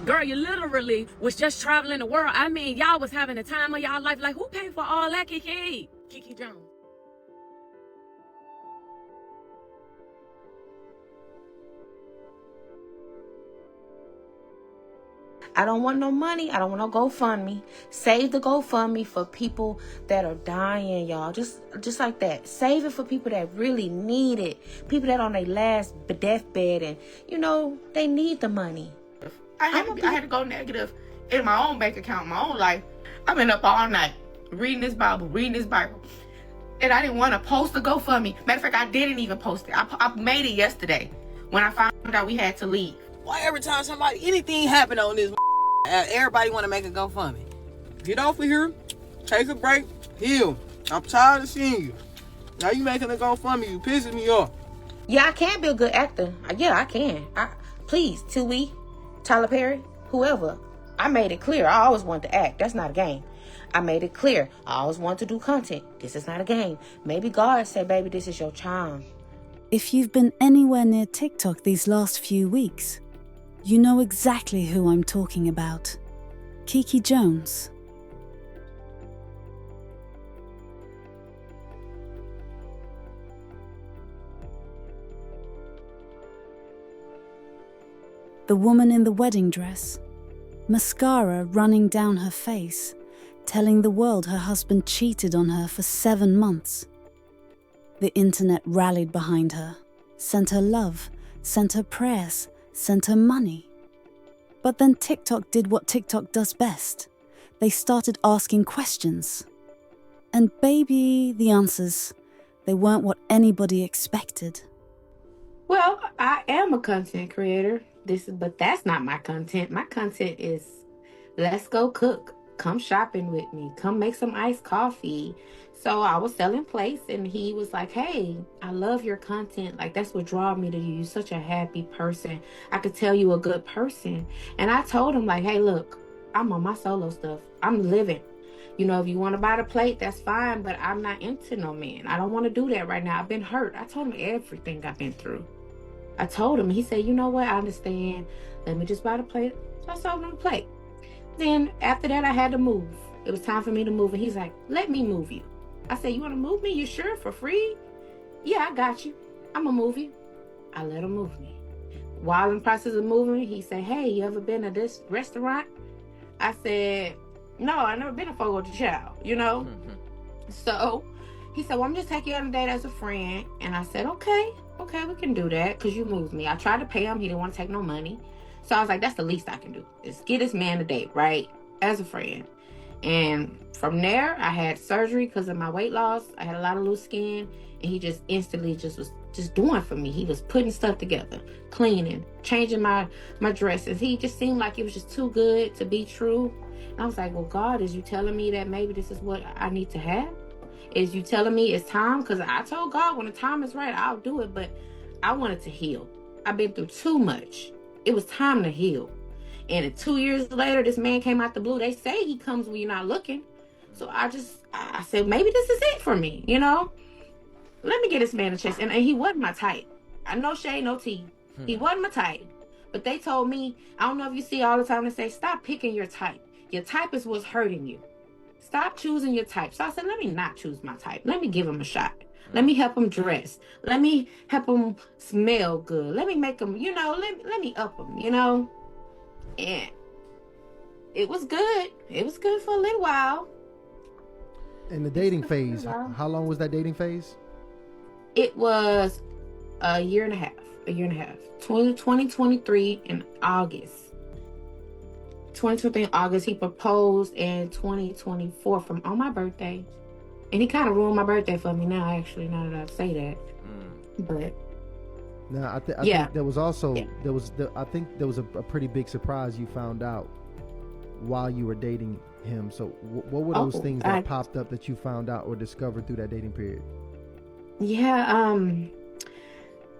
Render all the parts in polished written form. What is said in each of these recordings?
Girl, you literally was just traveling the world. I mean, y'all was having the time of y'all life. Like, who paid for all that, Keke? Keke Jones. I don't want no money. I don't want no GoFundMe. Save the GoFundMe for people that are dying, y'all. Just like that. Save it for people that really need it. People that on their last deathbed and, you know, they need the money. I had to go negative in my own bank account, my own life. I've been up all night reading this Bible. And I didn't want to post the GoFundMe. Matter of fact, I didn't even post it. I made it yesterday when I found out we had to leave. Why every time anything happen on this, everybody want to make a GoFundMe? Get off of here, take a break, heal. I'm tired of seeing you. Now you making a GoFundMe, you pissing me off. Yeah, I can be a good actor. Yeah, I can. Please, Tui, Tyler Perry, whoever. I made it clear. I always wanted to act. That's not a game. I made it clear. I always wanted to do content. This is not a game. Maybe God said, baby, this is your charm. If you've been anywhere near TikTok these last few weeks, you know exactly who I'm talking about. Keke Jones. The woman in the wedding dress, mascara running down her face, telling the world her husband cheated on her for 7 months. The internet rallied behind her, sent her love, sent her prayers, sent her money. But then TikTok did what TikTok does best. They started asking questions. And baby, the answers, they weren't what anybody expected. Well, I am a content creator. But that's not my content. My content is, let's go cook. Come shopping with me. Come make some iced coffee. So I was selling plates and he was like, hey, I love your content. Like, that's what drew me to you. You're such a happy person. I could tell you a good person. And I told him like, hey, look, I'm on my solo stuff. I'm living. You know, if you want to buy the plate, that's fine. But I'm not into no man. I don't want to do that right now. I've been hurt. I told him everything I've been through. I told him, he said, you know what? I understand. Let me just buy the plate. So I sold him the plate. Then after that, I had to move. It was time for me to move. And he's like, let me move you. I said, you want to move me? You sure? For free? Yeah, I got you. I'm going to move you. I let him move me. While in the process of moving, he said, hey, you ever been to this restaurant? I said, no, I've never been to Fogo de Chao, you know? So he said, well, I'm just taking you on a date as a friend. And I said, okay, we can do that because you moved me. I tried to pay him. He didn't want to take no money. So I was like, that's the least I can do is get this man a date, right? As a friend. And from there, I had surgery because of my weight loss. I had a lot of loose skin. And he just instantly was doing for me. He was putting stuff together, cleaning, changing my dresses. He just seemed like it was just too good to be true. And I was like, well, God, is you telling me that maybe this is what I need to have? Is you telling me it's time? Because I told God when the time is right, I'll do it. But I wanted to heal. I've been through too much. It was time to heal. And 2 years later, this man came out the blue. They say he comes when you're not looking. So I said, maybe this is it for me, you know? Let me get this man a chance. And he wasn't my type. No shade, no tea. He wasn't my type. But they told me, I don't know if you see all the time, they say, stop picking your type. Your type is what's hurting you. Stop choosing your type. So I said, let me not choose my type. Let me give him a shot. Let me help him dress. Let me help him smell good. Let me make him, you know, let me up him, you know. And it was good. It was good for a little while. In the dating phase, how long was that dating phase? It was a year and a half. 2023 in August. 2023 in August. He proposed in 2024 on my birthday. And he kind of ruined my birthday for me now, actually, now that I say that. But now I think there was also I think there was a pretty big surprise you found out while you were dating him. So what were those things that popped up that you found out or discovered through that dating period? Yeah,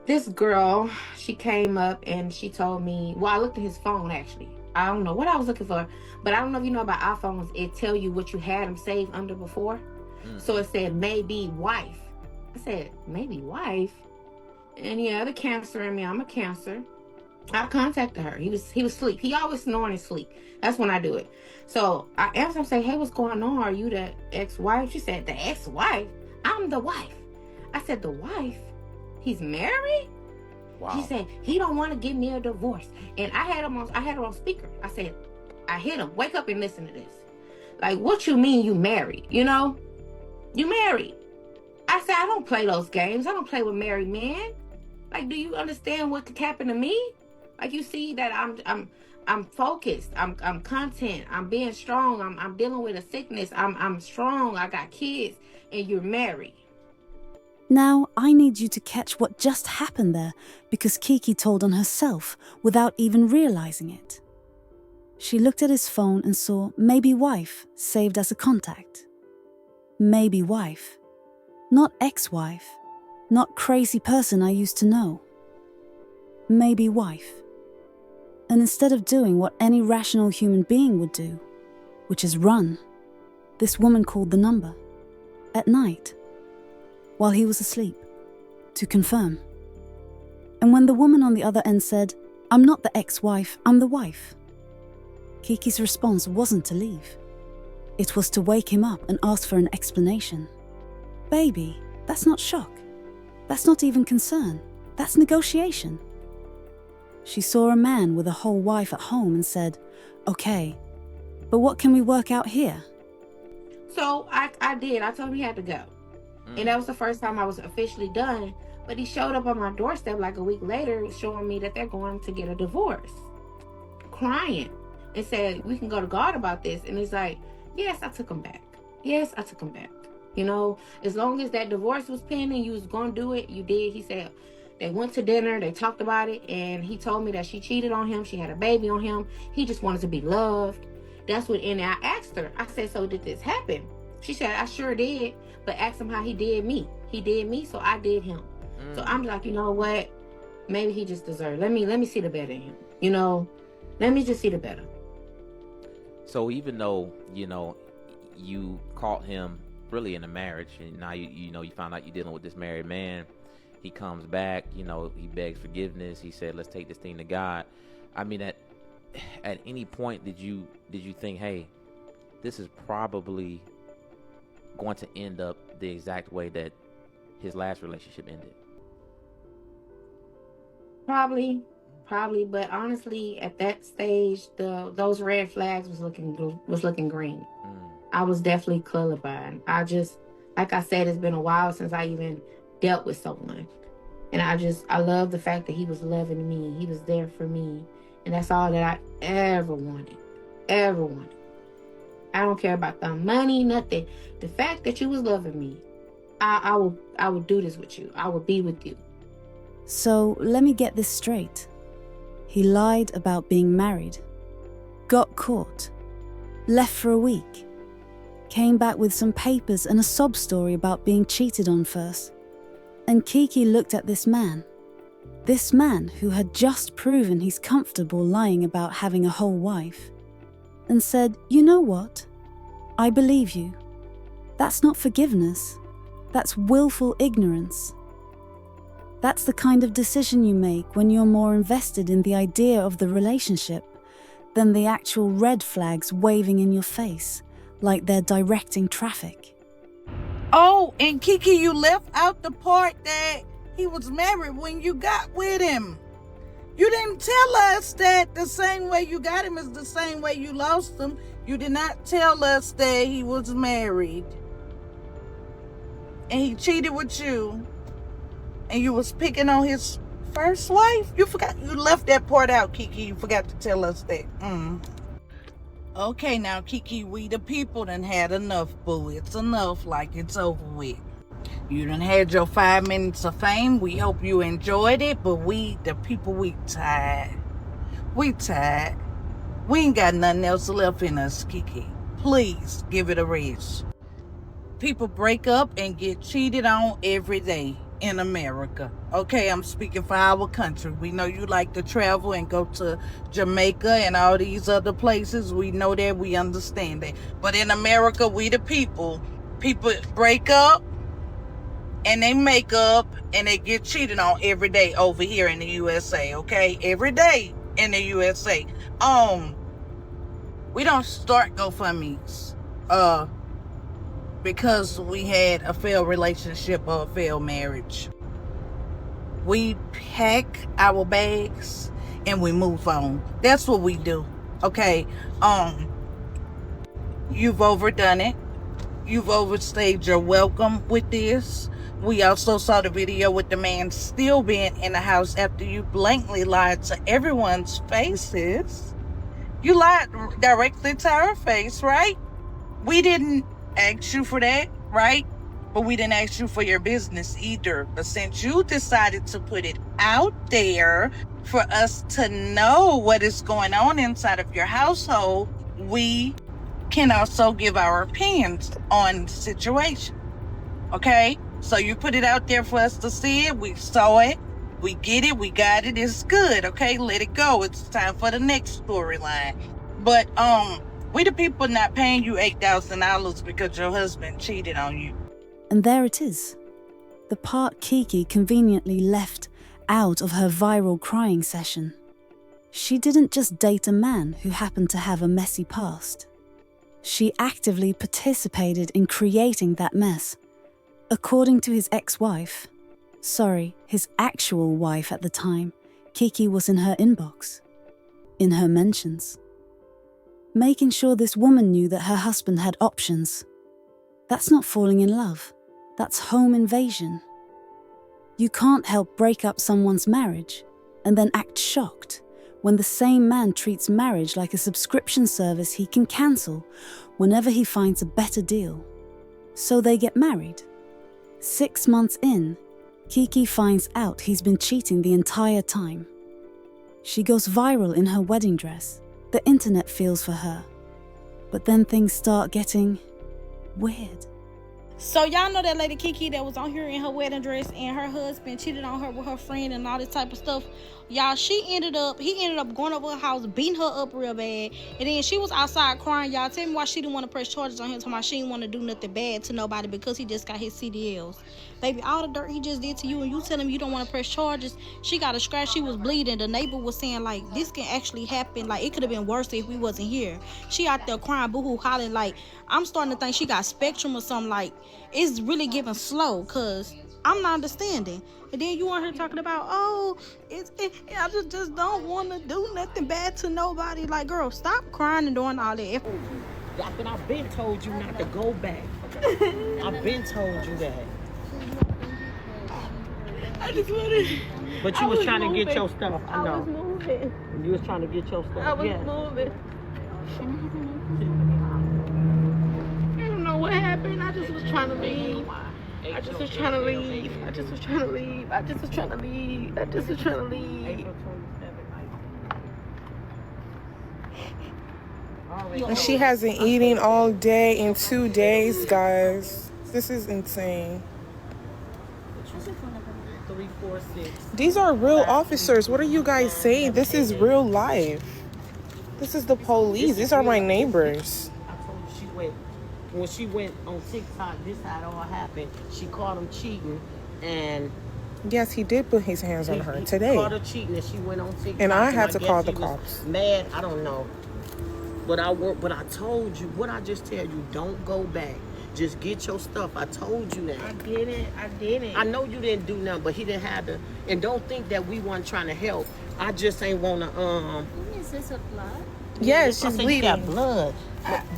this girl, she came up and she told me, well, I looked at his phone actually. I don't know what I was looking for, but I don't know if you know about iPhones, it tell you what you had them saved under before. So it said maybe wife. I said, maybe wife? And yeah, the Cancer in me, I'm a Cancer. I contacted her. He was asleep. He always snoring and sleep. That's when I do it. So I asked him, say, hey, what's going on? Are you the ex-wife? She said, the ex-wife? I'm the wife. I said, the wife? He's married? Wow. She said, he don't want to give me a divorce. And I had her on speaker. I said, I hit him. Wake up and listen to this. Like, what you mean you married? You know? You married. I said, I don't play those games. I don't play with married men. Like, do you understand what could happen to me? Like, you see that I'm focused. I'm content. I'm being strong. I'm dealing with a sickness. I'm strong. I got kids, and you're married. Now, I need you to catch what just happened there, because Keke told on herself without even realizing it. She looked at his phone and saw maybe wife saved as a contact. Maybe wife. Not ex-wife. Not crazy person I used to know. Maybe wife. And instead of doing what any rational human being would do, which is run, this woman called the number. At night. While he was asleep. To confirm. And when the woman on the other end said, I'm not the ex-wife, I'm the wife. Keke's response wasn't to leave. It was to wake him up and ask for an explanation. Baby, that's not shock. That's not even concern. That's negotiation. She saw a man with a whole wife at home and said, okay, but what can we work out here? So I did. I told him he had to go. And that was the first time I was officially done. But he showed up on my doorstep like a week later showing me that they're going to get a divorce. Crying. And said, we can go to God about this. And it's like, yes, I took him back. Yes, I took him back. You know, as long as that divorce was pending, you was going to do it, you did. He said they went to dinner, they talked about it, and he told me that she cheated on him, she had a baby on him, he just wanted to be loved. That's what, and I asked her, I said, so did this happen? She said, I sure did, but ask him how he did me. He did me, so I did him. So I'm like, you know what? Maybe he just deserved. Let me see the better in him. You know, let me just see the better. So even though, you know, you caught him really in a marriage, and now you know you found out you're dealing with this married man, he comes back, you know, he begs forgiveness, he said, let's take this thing to God. I mean, at any point did you think, hey, this is probably going to end up the exact way that his last relationship ended? Probably, but honestly, at that stage, those red flags was looking green. I was definitely colorblind. Like I said, it's been a while since I even dealt with someone. And I love the fact that he was loving me. He was there for me. And that's all that I ever wanted. I don't care about the money, nothing. The fact that you was loving me, I will do this with you. I will be with you. So let me get this straight. He lied about being married. Got caught. Left for a week. Came back with some papers and a sob story about being cheated on first. And Keke looked at this man who had just proven he's comfortable lying about having a whole wife, and said, you know what? I believe you. That's not forgiveness. That's willful ignorance. That's the kind of decision you make when you're more invested in the idea of the relationship than the actual red flags waving in your face, like they're directing traffic. Oh, and Keke, you left out the part that he was married when you got with him. You didn't tell us that the same way you got him is the same way you lost him. You did not tell us that he was married. And he cheated with you. And you was picking on his first wife? You left that part out, Keke. You forgot to tell us that. Okay, now, Keke, we the people done had enough, boo. It's enough, like it's over with. You done had your 5 minutes of fame. We hope you enjoyed it, but we, the people, we tired. We tired. We ain't got nothing else left in us, Keke. Please, give it a rest. People break up and get cheated on every day in America. Okay, I'm speaking for our country. We know you like to travel and go to Jamaica and all these other places. We know that, we understand that. But in America, we the people break up and they make up and they get cheated on every day over here in the USA, okay? Every day in the USA. We don't start GoFundMes because we had a failed relationship or a failed marriage. We pack our bags and we move on. That's what we do. Okay. You've overdone it. You've overstayed your welcome with this. We also saw the video with the man still being in the house after you blatantly lied to everyone's faces. You lied directly to her face, right? We didn't ask you for that, right? But we didn't ask you for your business either. But since you decided to put it out there for us to know what is going on inside of your household, we can also give our opinions on the situation. Okay? So you put it out there for us to see it. We saw it. We get it. We got it. It's good. Okay? Let it go. It's time for the next storyline. But we the people not paying you $8,000 because your husband cheated on you. And there it is. The part Keke conveniently left out of her viral crying session. She didn't just date a man who happened to have a messy past. She actively participated in creating that mess. According to his ex-wife, his actual wife at the time, Keke was in her inbox, in her mentions, making sure this woman knew that her husband had options. That's not falling in love. That's home invasion. You can't help break up someone's marriage and then act shocked when the same man treats marriage like a subscription service he can cancel whenever he finds a better deal. So they get married. 6 months in, Keke finds out he's been cheating the entire time. She goes viral in her wedding dress. The internet feels for her. But then things start getting weird. So y'all know that lady Keke that was on here in her wedding dress and her husband cheated on her with her friend and all this type of stuff. Y'all, he ended up going over her house, beating her up real bad. And then she was outside crying. Y'all, tell me why she didn't want to press charges on him. Talking about she didn't want to do nothing bad to nobody because he just got his CDLs. Baby, all the dirt he just did to you and you tell him you don't want to press charges. She got a scratch. She was bleeding. The neighbor was saying, like, this can actually happen. Like, it could have been worse if we wasn't here. She out there crying, boo-hoo, hollering. Like, I'm starting to think she got spectrum or something. Like, it's really giving slow because I'm not understanding. And then you want her talking about, I just don't want to do nothing bad to nobody. Like, girl, stop crying and doing all that. But I've been told you not to go back. I've been told you that. I just wanted. But you was trying to get your stuff. I know. I was moving. You was trying to get your stuff. I was moving. I don't know what happened. I just was trying to leave. I just was trying to leave. And she hasn't eaten all day in 2 days, guys. This is insane. 3, 4, 6. These are real officers. What are you guys saying? This is real life. This is the police. These are my neighbors. I told you when she went on TikTok, this how it all happened. She caught him cheating and yes, he did put his hands on her today. He caught her cheating and she went on TikTok. And I had to call the cops. Mad, I don't know. But I told you, what I just tell you, don't go back. Just get your stuff. I told you that. I didn't. I know you didn't do nothing, but he didn't have to. And don't think that we weren't trying to help. I just ain't want to, Is this a blood? Yes, she's bleeding. You got blood.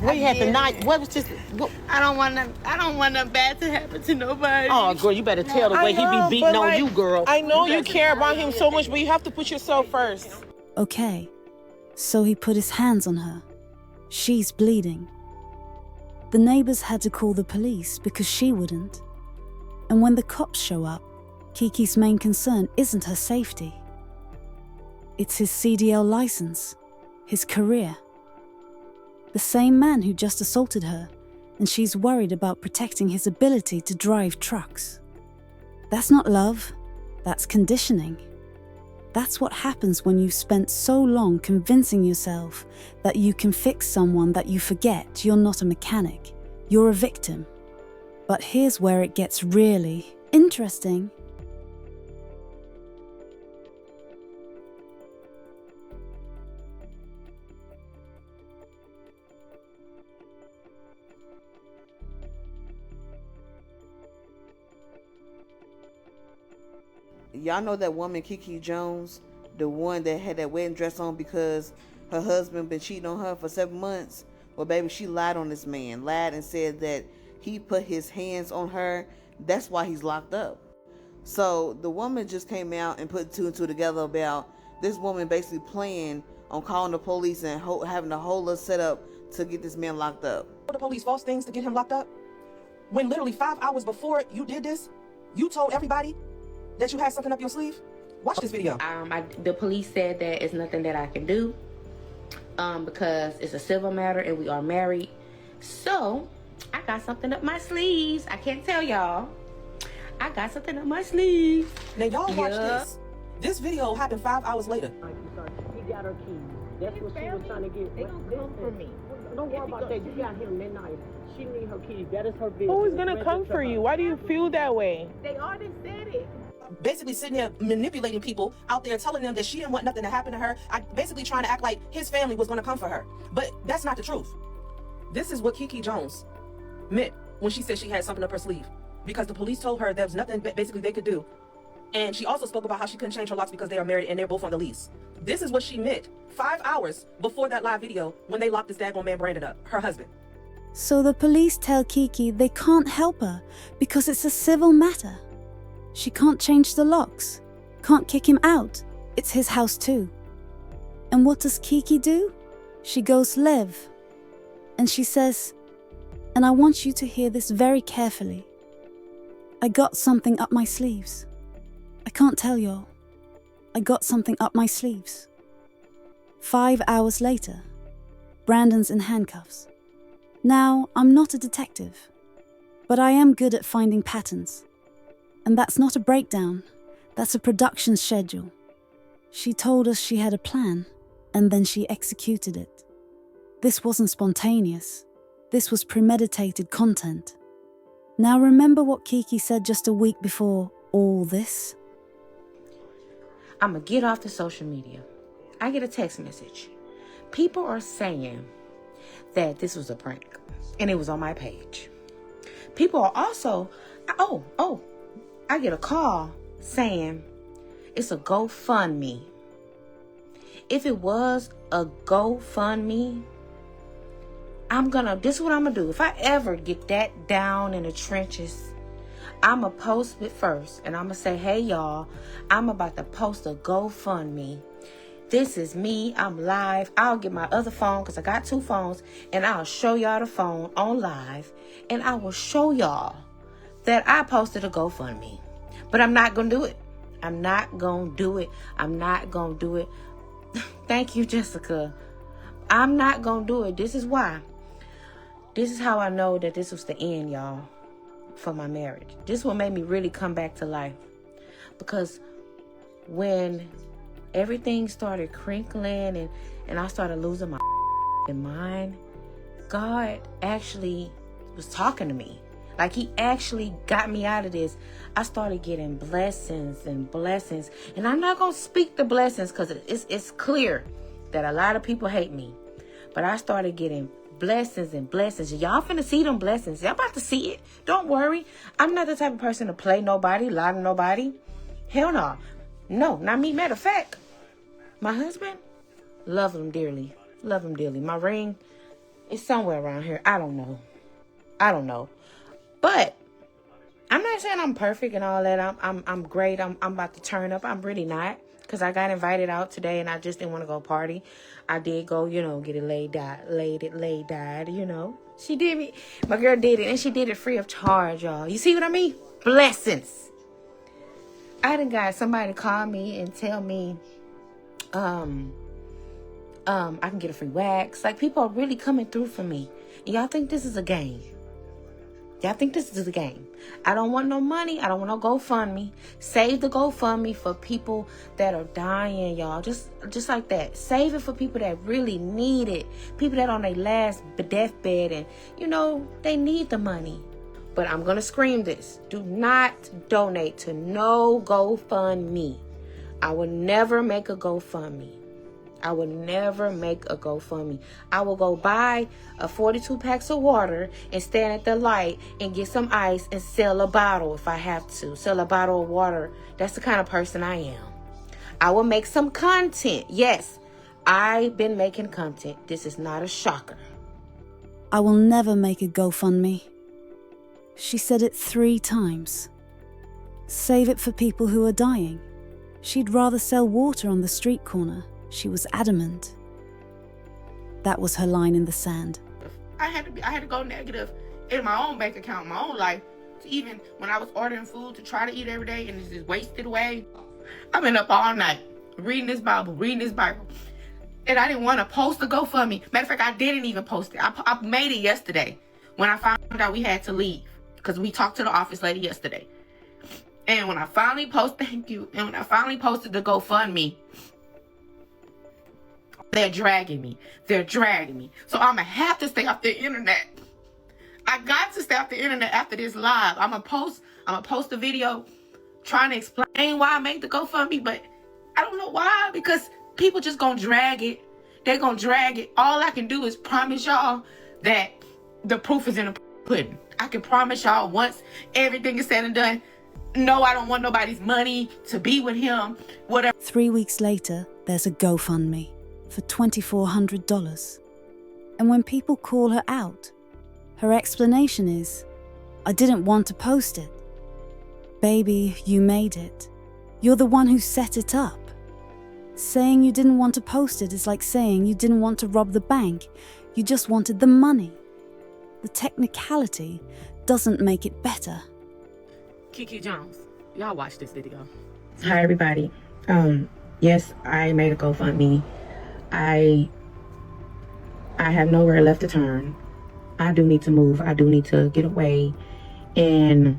We had the night. What was this? What? I don't want nothing bad to happen to nobody. Oh, girl, you better tell the way he be beating on you, girl. I know you care about him so much, but you have to put yourself first. Okay, so he put his hands on her. She's bleeding. The neighbors had to call the police because she wouldn't. And when the cops show up, Keke's main concern isn't her safety. It's his CDL license, his career. The same man who just assaulted her, and she's worried about protecting his ability to drive trucks. That's not love, that's conditioning. That's what happens when you've spent so long convincing yourself that you can fix someone that you forget you're not a mechanic, you're a victim. But here's where it gets really, Interesting. Y'all know that woman, Keke Jones, the one that had that wedding dress on because her husband been cheating on her for 7 months? Well, baby, she lied on this man, lied and said that he put his hands on her. That's why he's locked up. So the woman just came out and put two and two together about this woman basically playing on calling the police and having a whole little setup to get this man locked up. The police false things to get him locked up? When literally 5 hours before you did this, you told everybody that you had something up your sleeve? Watch this video. The police said that it's nothing that I can do because it's a civil matter and we are married. So I got something up my sleeves. I can't tell y'all. I got something up my sleeve. Now y'all watch this. This video happened 5 hours later. He got her keys. That's what she was trying to get. They gonna come for me. Don't worry about that. You got here midnight. She need her keys. That is her business. Who is gonna come for you? Why do you feel that way? They already said it. Basically sitting there manipulating people out there, telling them that she didn't want nothing to happen to her. Basically trying to act like his family was going to come for her. But that's not the truth. This is what Keke Jones meant when she said she had something up her sleeve. Because the police told her there was nothing basically they could do. And she also spoke about how she couldn't change her locks because they are married and they're both on the lease. This is what she meant 5 hours before that live video when they locked this daggone man Brandon up, her husband. So the police tell Keke they can't help her because it's a civil matter. She can't change the locks, can't kick him out. It's his house too. And what does Keke do? She goes live. And she says, and I want you to hear this very carefully. I got something up my sleeves. I can't tell y'all. I got something up my sleeves. 5 hours later, Brandon's in handcuffs. Now, I'm not a detective, but I am good at finding patterns. And that's not a breakdown, that's a production schedule. She told us she had a plan, and then she executed it. This wasn't spontaneous. This was premeditated content. Now remember what Keke said just a week before all this? I'm gonna get off the social media. I get a text message. People are saying that this was a prank, and it was on my page. People are also, I get a call saying it's a GoFundMe. If it was a GoFundMe, this is what I'm gonna do. If I ever get that down in the trenches, I'm gonna post it first. And I'm gonna say, hey y'all, I'm about to post a GoFundMe. This is me, I'm live. I'll get my other phone, because I got 2 phones, and I'll show y'all the phone on live. And I will show y'all that I posted a GoFundMe. But I'm not going to do it. I'm not going to do it. I'm not going to do it. Thank you, Jessica. I'm not going to do it. This is why. This is how I know that this was the end, y'all, for my marriage. This what made me really come back to life. Because when everything started crinkling and I started losing my mind, God actually was talking to me. Like, he actually got me out of this. I started getting blessings and blessings. And I'm not going to speak the blessings because it's clear that a lot of people hate me. But I started getting blessings and blessings. Y'all finna see them blessings. Y'all about to see it. Don't worry. I'm not the type of person to play nobody, lie to nobody. Hell no. No, not me. Matter of fact, my husband, love him dearly. Love him dearly. My ring is somewhere around here. I don't know. But I'm not saying I'm perfect and all that. I'm great. I'm about to turn up. I'm really not, because I got invited out today and I just didn't want to go party. I did go, get it laid dyed. She did me. My girl did it, and she did it free of charge, y'all. You see what I mean? Blessings. I done got somebody to call me and tell me, I can get a free wax. Like, people are really coming through for me. And y'all think this is a game? Y'all think this is a game? I don't want no money. I don't want no GoFundMe. Save the GoFundMe for people that are dying, y'all. Just like that. Save it for people that really need it. People that on their last deathbed and, they need the money. but I'm going to scream this. Do not donate to no GoFundMe. I will never make a GoFundMe. I will never make a GoFundMe. I will go buy a 42 packs of water and stand at the light and get some ice and sell a bottle if I have to. Sell a bottle of water. That's the kind of person I am. I will make some content. Yes, I've been making content. This is not a shocker. I will never make a GoFundMe. She said it 3 times. Save it for people who are dying. She'd rather sell water on the street corner. She was adamant. That was her line in the sand. I had to go negative in my own bank account, my own life. Even when I was ordering food to try to eat every day and it's just wasted away. I've been up all night reading this Bible. And I didn't want to post the GoFundMe. Matter of fact, I didn't even post it. I made it yesterday when I found out we had to leave because we talked to the office lady yesterday. And when I finally posted the GoFundMe, they're dragging me. So I'm going to have to stay off the internet. I got to stay off the internet after this live. I'm going to post a video trying to explain why I made the GoFundMe, but I don't know why, because people just going to drag it. They're going to drag it. All I can do is promise y'all that the proof is in the pudding. I can promise y'all once everything is said and done, no, I don't want nobody's money to be with him, whatever. 3 weeks later, there's a GoFundMe for $2,400. And when people call her out, her explanation is, I didn't want to post it. Baby, you made it. You're the one who set it up. Saying you didn't want to post it is like saying you didn't want to rob the bank. You just wanted the money. The technicality doesn't make it better. Keke Jones, y'all watch this video. Hi, everybody. Yes, I made a GoFundMe. I have nowhere left to turn. I do need to move. I do need to get away. And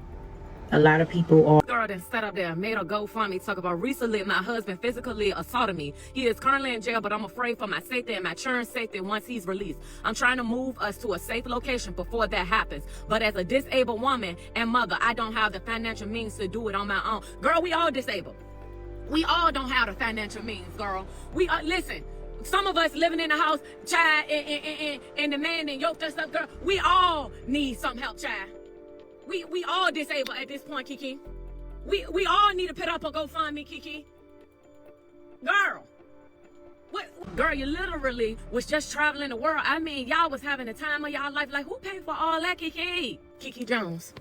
a lot of people are... Girl that sat up there and made a GoFundMe talk about recently my husband physically assaulted me. He is currently in jail, but I'm afraid for my safety and my children's safety once he's released. I'm trying to move us to a safe location before that happens. But as a disabled woman and mother, I don't have the financial means to do it on my own. Girl, we all disabled. We all don't have the financial means, girl. Listen, some of us living in the house, child, and the man and yoked us up, girl. We all need some help, child. We all disabled at this point, Keke. We all need to put up a GoFundMe, Keke. Girl. What? Girl, you literally was just traveling the world. I mean, y'all was having the time of y'all life. Like, who paid for all that, Keke? Keke Jones,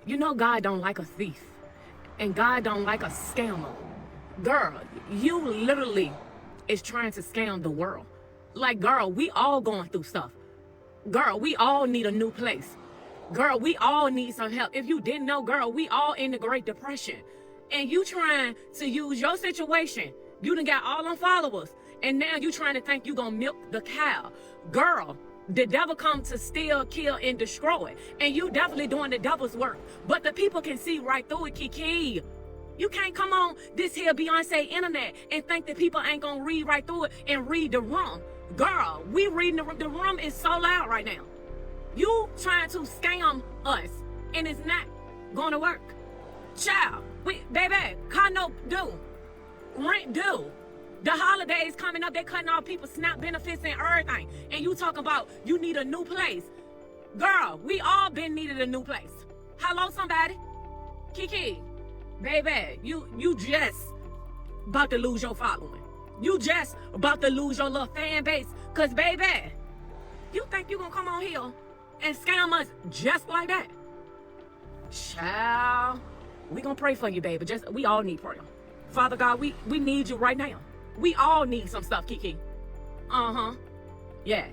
you know God don't like a thief. And God don't like a scammer. Girl, you literally is trying to scam the world. Like, girl, we all going through stuff. Girl, we all need a new place. Girl, we all need some help. If you didn't know, girl, we all in the Great Depression. And you trying to use your situation. You done got all them followers. And now you trying to think you gonna milk the cow. Girl, the devil come to steal, kill, and destroy. And you definitely doing the devil's work. But the people can see right through it, Keke. You can't come on this here Beyonce internet and think that people ain't gonna read right through it and read the room. Girl, we reading the room is so loud right now. You trying to scam us, and it's not gonna work. Child, baby, car note due, rent due. The holidays coming up, they cutting off people's SNAP benefits and everything. And you talk about you need a new place. Girl, we all been needed a new place. Hello, somebody? Keke, baby, you just about to lose your following. You just about to lose your little fan base. Cause baby, you think you gonna come on here and scam us just like that? Child, we gonna pray for you, baby. We all need prayer. Father God, we need you right now. We all need some stuff, Keke. Yeah.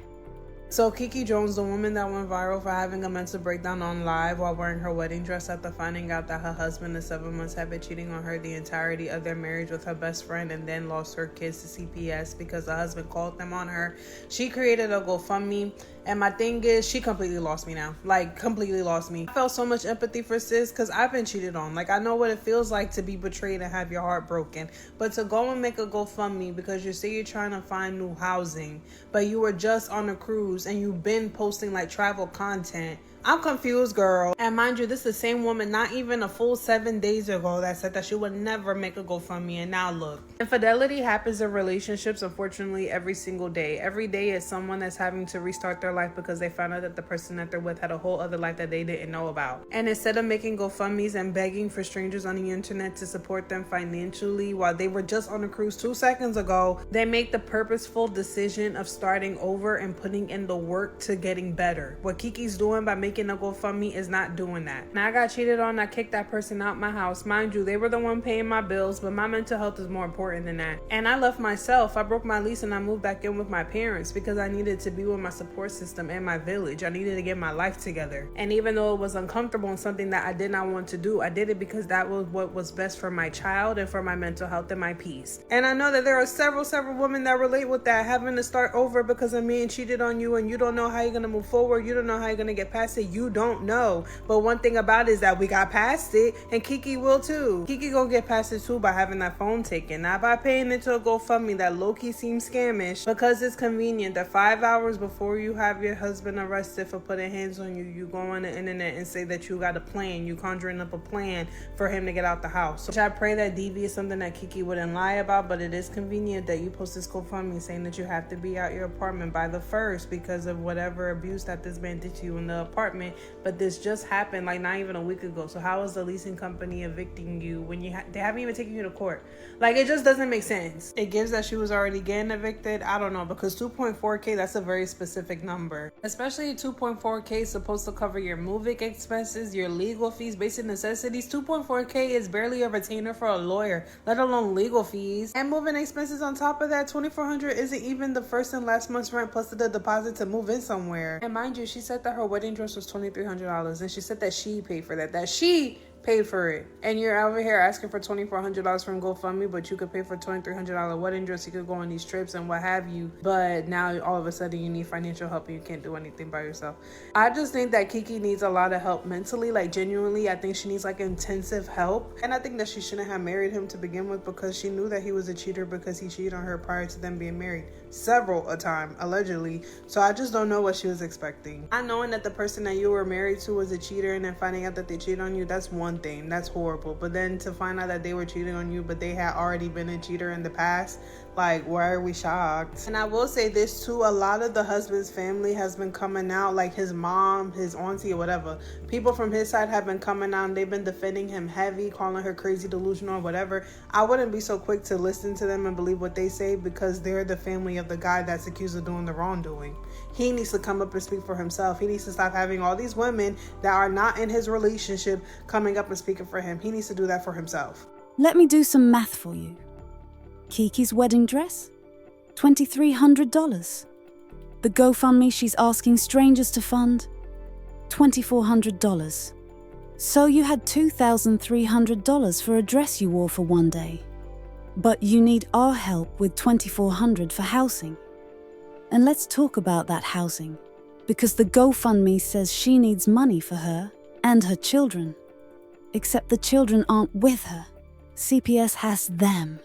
So Keke Jones, the woman that went viral for having a mental breakdown on live while wearing her wedding dress after finding out that her husband of 7 months had been cheating on her the entirety of their marriage with her best friend and then lost her kids to CPS because the husband called them on her. She created a GoFundMe, and my thing is, she completely lost me now. Like, completely lost me. I felt so much empathy for sis because I've been cheated on. Like, I know what it feels like to be betrayed and have your heart broken. But to go and make a GoFundMe because you say you're trying to find new housing, but you were just on a cruise and you've been posting like travel content I'm confused, girl. And mind you, this is the same woman not even a full 7 days ago that said that she would never make a GoFundMe, and now look. Infidelity happens in relationships, unfortunately, every single day. Every day is someone that's having to restart their life because they found out that the person that they're with had a whole other life that they didn't know about. And instead of making GoFundMes and begging for strangers on the internet to support them financially while they were just on a cruise 2 seconds ago, they make the purposeful decision of starting over and putting in the work to getting better. What Keke's doing by making a GoFundMe is not doing that. Now, I got cheated on. I kicked that person out my house. Mind you, they were the one paying my bills, but my mental health is more important than that. And I left myself. I broke my lease and I moved back in with my parents because I needed to be with my support system and my village. I needed to get my life together. And even though it was uncomfortable and something that I did not want to do, I did it because that was what was best for my child and for my mental health and my peace. And I know that there are several women that relate with that, having to start over because a man cheated on you and you don't know how you're going to move forward. You don't know how you're going to get past it. You don't know. But one thing about it is that we got past it, and Keke will too. Keke gonna get past it too by having that phone taken, not by paying into a GoFundMe that low-key seems scamish because it's convenient that 5 hours before you have your husband arrested for putting hands on you, you go on the internet and say that you got a plan. You conjuring up a plan for him to get out the house. Which I pray that DV is something that Keke wouldn't lie about, but it is convenient that you post this GoFundMe saying that you have to be out your apartment by the 1st because of whatever abuse that this man did to you in the apartment. But this just happened like not even a week ago. So how is the leasing company evicting you when you they haven't even taken you to court? Like, it just doesn't make sense. It gives that she was already getting evicted. I don't know, because 2.4K, that's a very specific number. Especially 2.4K is supposed to cover your moving expenses, your legal fees, basic necessities. 2.4K is barely a retainer for a lawyer, let alone legal fees. And moving expenses on top of that, $2,400 isn't even the first and last month's rent plus the deposit to move in somewhere. And mind you, she said that her wedding dress was $2,300, and she said that she paid for that she paid for it. And you're over here asking for $2,400 from GoFundMe, but you could pay for $2,300 wedding dress. You could go on these trips and what have you. But now all of a sudden you need financial help and you can't do anything by yourself. I just think that Keke needs a lot of help mentally, like genuinely. I think she needs like intensive help. And I think that she shouldn't have married him to begin with because she knew that he was a cheater because he cheated on her prior to them being married several a time, allegedly. So I just don't know what she was expecting. Not knowing that the person that you were married to was a cheater and then finding out that they cheated on you, that's one thing. That's horrible. But then to find out that they were cheating on you, but they had already been a cheater in the past, like, why are we shocked? And I will say this too, a lot of the husband's family has been coming out, like his mom, his auntie, or whatever. People from his side have been coming out and they've been defending him heavy, calling her crazy, delusional, or whatever. I wouldn't be so quick to listen to them and believe what they say because they're the family of the guy that's accused of doing the wrongdoing. He needs to come up and speak for himself. He needs to stop having all these women that are not in his relationship coming up and speaking for him. He needs to do that for himself. Let me do some math for you. Keke's wedding dress? $2,300. The GoFundMe she's asking strangers to fund? $2,400. So you had $2,300 for a dress you wore for one day. But you need our help with $2,400 for housing. And let's talk about that housing, because the GoFundMe says she needs money for her and her children. Except the children aren't with her. CPS has them.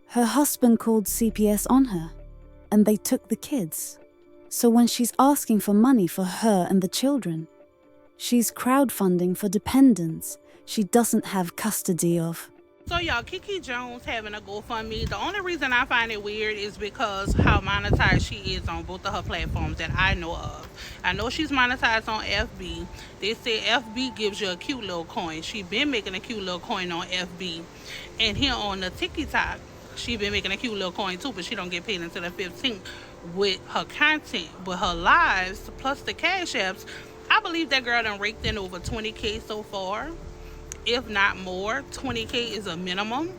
Her husband called CPS on her, and they took the kids. So when she's asking for money for her and the children, she's crowdfunding for dependents she doesn't have custody of. So y'all, Keke Jones having a GoFundMe, the only reason I find it weird is because how monetized she is on both of her platforms that I know of. I know she's monetized on FB. They say FB gives you a cute little coin. She been making a cute little coin on FB. And here on the TikTok, she been making a cute little coin too, but she don't get paid until the 15th with her content. But her lives, plus the cash apps, I believe that girl done raked in over 20K so far. If not more. 20K is a minimum.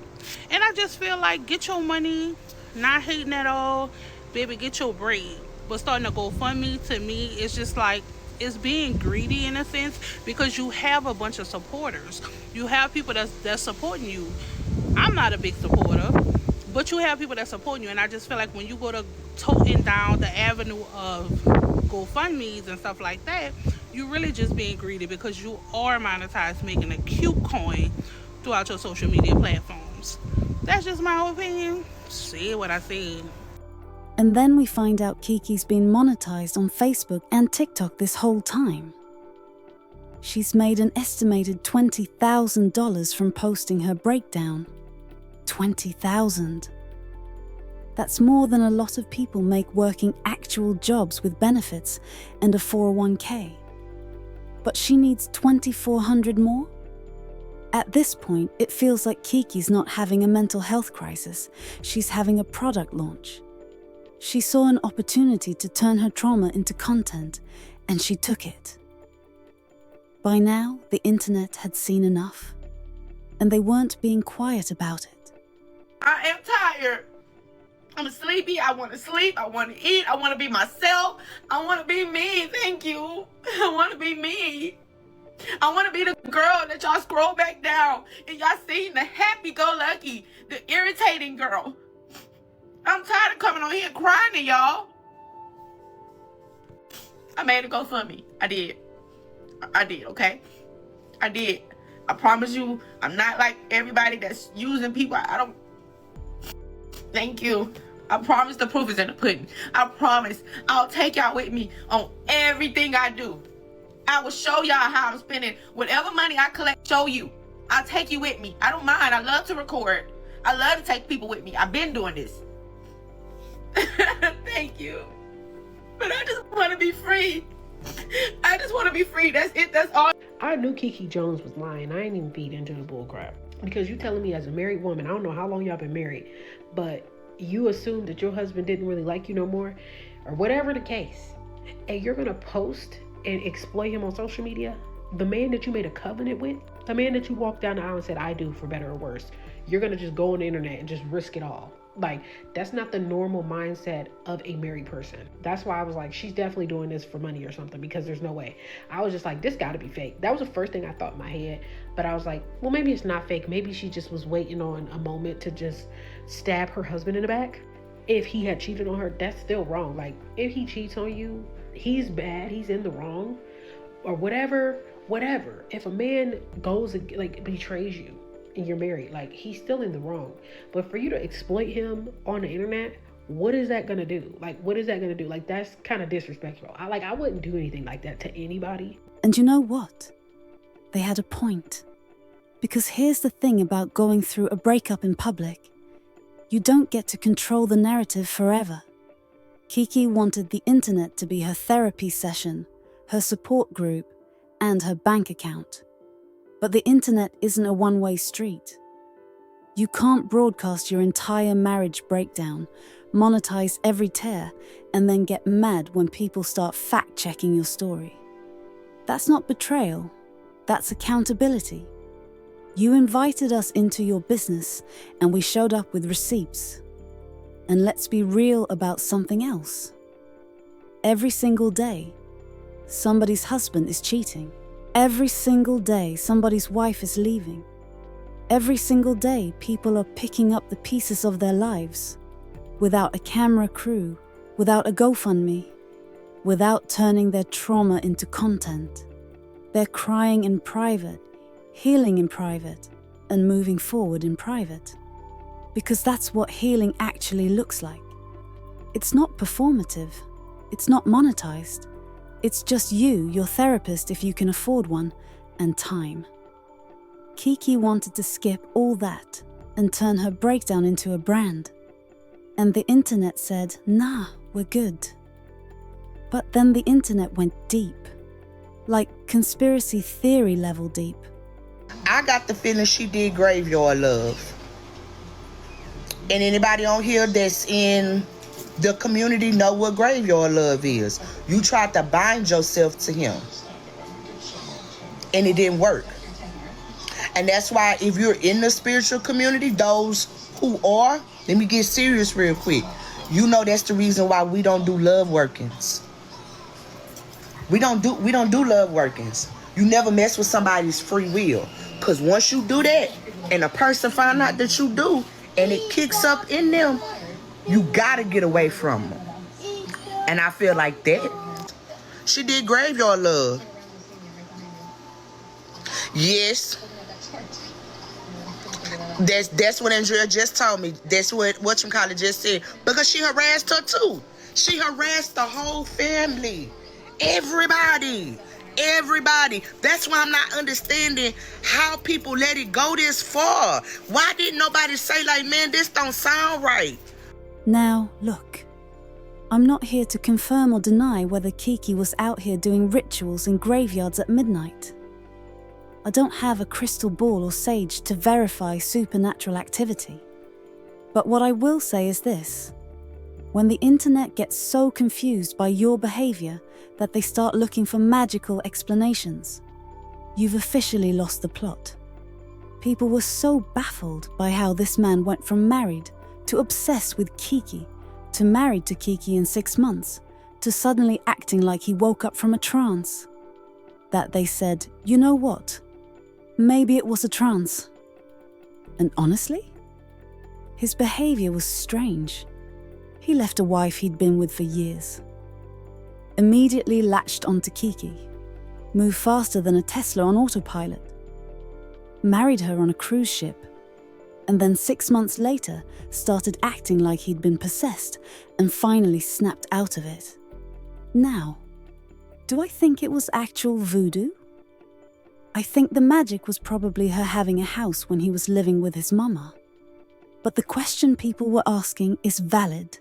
And I just feel like, get your money, not hating at all, baby, get your bread. But starting to GoFundMe, to me, it's just like, it's being greedy in a sense, because you have a bunch of supporters. You have people that's supporting you. I'm not a big supporter, but you have people that support you. And I just feel like when you go to toting down the avenue of GoFundMes and stuff like that, you're really just being greedy because you are monetized, making a cute coin throughout your social media platforms. That's just my opinion. Say what I said. And then we find out Keke's been monetized on Facebook and TikTok this whole time. She's made an estimated $20,000 from posting her breakdown. $20,000. That's more than a lot of people make working actual jobs with benefits and a 401k. But she needs $2,400 more? At this point, it feels like Keke's not having a mental health crisis. She's having a product launch. She saw an opportunity to turn her trauma into content, and she took it. By now, the internet had seen enough, and they weren't being quiet about it. I am tired. I'm sleepy. I want to sleep. I want to eat. I want to be myself. I want to be me. Thank you. I want to be me. I want to be the girl that y'all scroll back down and y'all seen the happy-go-lucky, the irritating girl. I'm tired of coming on here crying to y'all. I made a GoFundMe. I did, okay? I did. I promise you, I'm not like everybody that's using people. I don't. Thank you. I promise the proof is in the pudding. I promise I'll take y'all with me on everything I do. I will show y'all how I'm spending whatever money I collect. Show you. I'll take you with me. I don't mind. I love to record. I love to take people with me. I've been doing this. Thank you. But I just want to be free. I just want to be free. That's it. That's all. I knew Keke Jones was lying. I ain't even feed into the bullcrap. Because you telling me as a married woman, I don't know how long y'all been married, but you assumed that your husband didn't really like you no more, or whatever the case, and you're going to post and exploit him on social media? The man that you made a covenant with, the man that you walked down the aisle and said, I do, for better or worse, you're going to just go on the internet and just risk it all. Like, that's not the normal mindset of a married person. That's why I was like, she's definitely doing this for money or something, because there's no way. I was just like, this got to be fake. That was the first thing I thought in my head. But I was like, well, maybe it's not fake. Maybe she just was waiting on a moment to just stab her husband in the back. If he had cheated on her, that's still wrong. Like, if he cheats on you, he's bad. He's in the wrong, or whatever. If a man goes and like betrays you and you're married, like, he's still in the wrong. But for you to exploit him on the internet, what is that gonna do? Like, what is that gonna do? Like, that's kind of disrespectful. I wouldn't do anything like that to anybody. And you know what? They had a point. Because here's the thing about going through a breakup in public. You don't get to control the narrative forever. Keke wanted the internet to be her therapy session, her support group, and her bank account. But the internet isn't a one-way street. You can't broadcast your entire marriage breakdown, monetize every tear, and then get mad when people start fact-checking your story. That's not betrayal. That's accountability. You invited us into your business, and we showed up with receipts. And let's be real about something else. Every single day, somebody's husband is cheating. Every single day, somebody's wife is leaving. Every single day, people are picking up the pieces of their lives without a camera crew, without a GoFundMe, without turning their trauma into content. They're crying in private, healing in private, and moving forward in private. Because that's what healing actually looks like. It's not performative. It's not monetized. It's just you, your therapist if you can afford one, and time. Keke wanted to skip all that and turn her breakdown into a brand. And the internet said, nah, we're good. But then the internet went deep. Like conspiracy theory level deep. I got the feeling she did graveyard love. And anybody on here that's in the community know what graveyard love is. You tried to bind yourself to him. And it didn't work. And that's why if you're in the spiritual community, those who are, let me get serious real quick. You know that's the reason why we don't do love workings. We don't do love workings. You never mess with somebody's free will. Because once you do that, and a person find out that you do, and it kicks up in them, you gotta get away from them. And I feel like that. She did graveyard love. Yes. That's what Andrea just told me. That's what whatchamacallit just said. Because she harassed her too. She harassed the whole family. Everybody. That's why I'm not understanding how people let it go this far. Why didn't nobody say, like, man, this don't sound right? Now, look. I'm not here to confirm or deny whether Keke was out here doing rituals in graveyards at midnight. I don't have a crystal ball or sage to verify supernatural activity. But what I will say is this. When the internet gets so confused by your behavior that they start looking for magical explanations, you've officially lost the plot. People were so baffled by how this man went from married to obsessed with Keke, to married to Keke in 6 months, to suddenly acting like he woke up from a trance, that they said, you know what? Maybe it was a trance. And honestly, his behavior was strange. He left a wife he'd been with for years, immediately latched onto Keke, moved faster than a Tesla on autopilot, married her on a cruise ship, and then 6 months later started acting like he'd been possessed and finally snapped out of it. Now, do I think it was actual voodoo? I think the magic was probably her having a house when he was living with his mama. But the question people were asking is valid.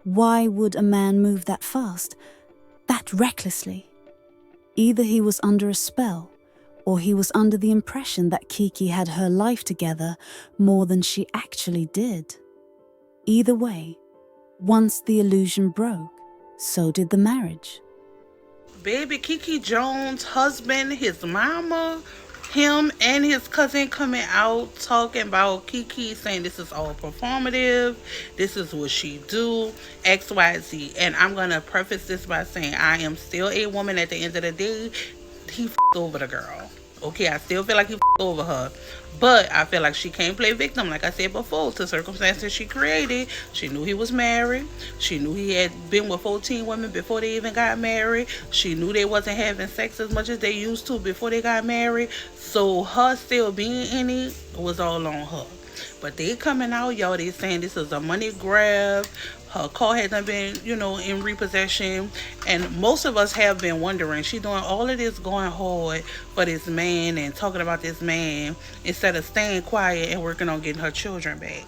Why would a man move that fast, that recklessly? Either he was under a spell, or he was under the impression that Keke had her life together more than she actually did. Either way, once the illusion broke, so did the marriage. Baby, Keke Jones' husband, his mama, him and his cousin coming out talking about Keke, saying this is all performative, this is what she do, XYZ. And I'm going to preface this by saying I am still a woman. At the end of the day, he f***ed over the girl. Okay, I still feel like he f***ed over her. But I feel like she can't play victim, like I said before, to circumstances she created. She knew he was married. She knew he had been with 14 women before they even got married. She knew they wasn't having sex as much as they used to before they got married. So her still being in it was all on her. But they coming out, y'all, they saying this is a money grab. Her car hasn't been, in repossession. And most of us have been wondering, she doing all of this going hard for this man and talking about this man instead of staying quiet and working on getting her children back.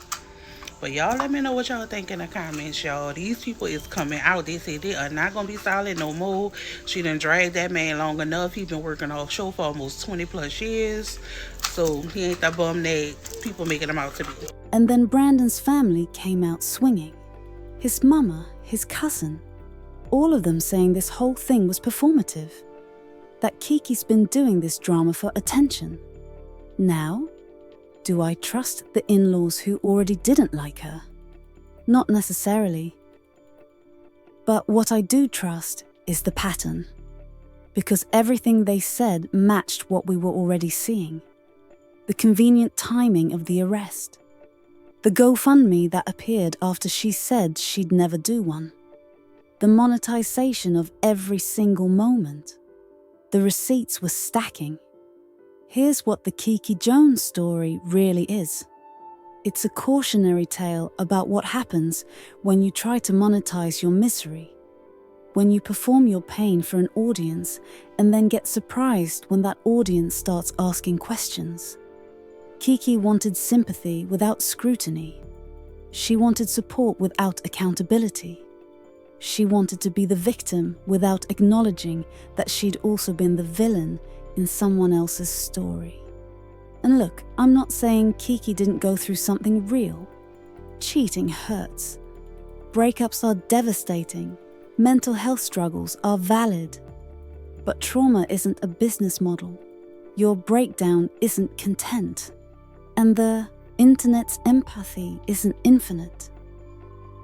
But y'all let me know what y'all think in the comments, y'all. These people is coming out. They say they are not going to be silent no more. She done dragged that man long enough. He been working offshore for almost 20 plus years. So he ain't the bum that people making him out to be. And then Brandon's family came out swinging. His mama, his cousin, all of them saying this whole thing was performative. That Keke's been doing this drama for attention. Now, do I trust the in-laws who already didn't like her? Not necessarily. But what I do trust is the pattern. Because everything they said matched what we were already seeing. The convenient timing of the arrest. The GoFundMe that appeared after she said she'd never do one. The monetization of every single moment. The receipts were stacking. Here's what the Keke Jones story really is. It's a cautionary tale about what happens when you try to monetize your misery. When you perform your pain for an audience and then get surprised when that audience starts asking questions. Keke wanted sympathy without scrutiny. She wanted support without accountability. She wanted to be the victim without acknowledging that she'd also been the villain in someone else's story. And look, I'm not saying Keke didn't go through something real. Cheating hurts. Breakups are devastating. Mental health struggles are valid. But trauma isn't a business model. Your breakdown isn't content. And the internet's empathy isn't infinite.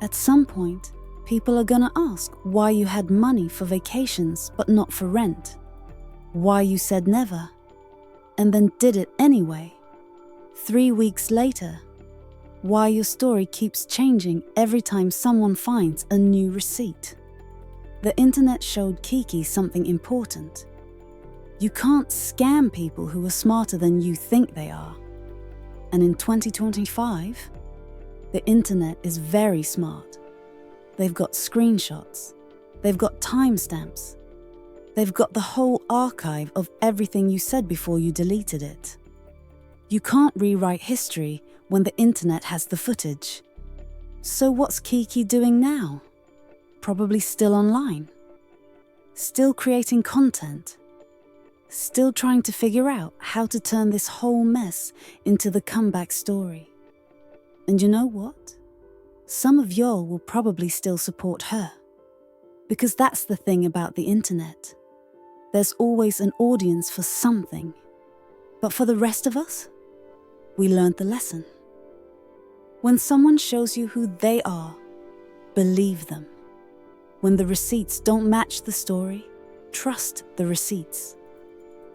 At some point, people are gonna ask why you had money for vacations but not for rent. Why you said never, and then did it anyway. 3 weeks later, why your story keeps changing every time someone finds a new receipt. The internet showed Keke something important. You can't scam people who are smarter than you think they are. And in 2025, the internet is very smart. They've got screenshots. They've got timestamps. They've got the whole archive of everything you said before you deleted it. You can't rewrite history when the internet has the footage. So what's Keke doing now? Probably still online. Still creating content. Still trying to figure out how to turn this whole mess into the comeback story. And you know what? Some of y'all will probably still support her. Because that's the thing about the internet. There's always an audience for something. But for the rest of us, we learned the lesson. When someone shows you who they are, believe them. When the receipts don't match the story, trust the receipts.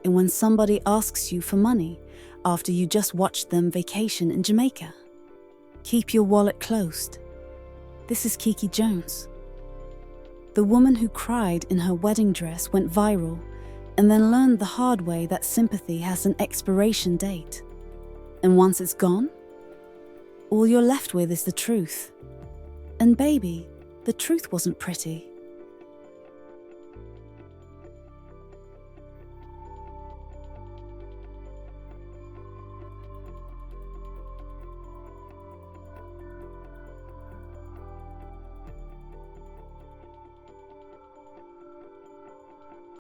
And when somebody asks you for money after you just watched them vacation in Jamaica, keep your wallet closed. This is Keke Jones. The woman who cried in her wedding dress went viral and then learned the hard way that sympathy has an expiration date. And once it's gone, all you're left with is the truth. And baby, the truth wasn't pretty.